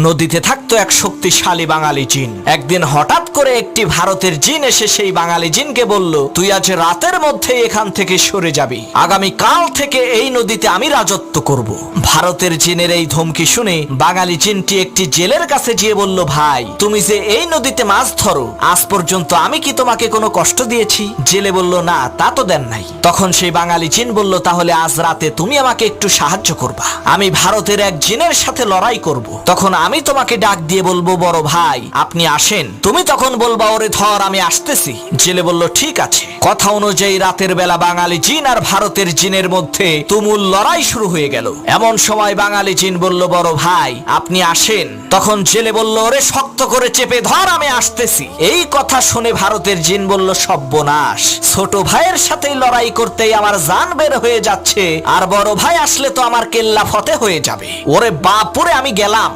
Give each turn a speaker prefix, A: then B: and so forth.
A: নদীতে থাকতো এক শক্তিশালী বাঙালি জিন। একদিন হঠাৎ করে একটি ভারতের জিন এসে সেই বাঙালি জিনকে বলল, তুই আজ রাতের মধ্যে এখান থেকে সরে যাবি, আগামী কাল থেকে এই নদীতে আমি রাজত্ব করব। ভারতের জিনের এই ধমকি শুনে বাঙালি জিনটি একটি জেলের কাছে গিয়ে বলল, ভাই তুমি যে এই নদীতে মাছ ধরো, আজ পর্যন্ত আমি কি তোমাকে কোনো কষ্ট দিয়েছি? জেলে বলল, না তা তো দেন নাই। তখন সেই বাঙালি জিন বলল, তাহলে আজ রাতে তুমি আমাকে একটু সাহায্য করবা, আমি ভারতের এক জিনের সাথে লড়াই করব। তখন আমি তোমাকে ডাক দিয়ে বলবো, বড় ভাই আপনি আসেন। তুমি তখন বলবা, ওরে ধর আমি আসতেছি। জেলে বলল, ঠিক আছে। কথা অনুযায়ী রাতের বেলা বাঙালি জিন আর ভারতের জিনের মধ্যে তুমুল লড়াই শুরু হয়ে গেল। এমন সময় বাঙালি জিন বলল, বড় ভাই আপনি আসেন। তখন জেলে বলল, ওরে শক্ত করে চেপে ধর আমি আসতেছি। এই কথা শুনে ভারতের জিন বলল, সর্বনাশ, ছোট ভাইয়ের সাথেই লড়াই করতেই আমার জান বের হয়ে যাচ্ছে, আর বড় ভাই আসলে তো আমার কেল্লা ফতে হয়ে যাবে। ওরে বাপুরে, আমি গেলাম।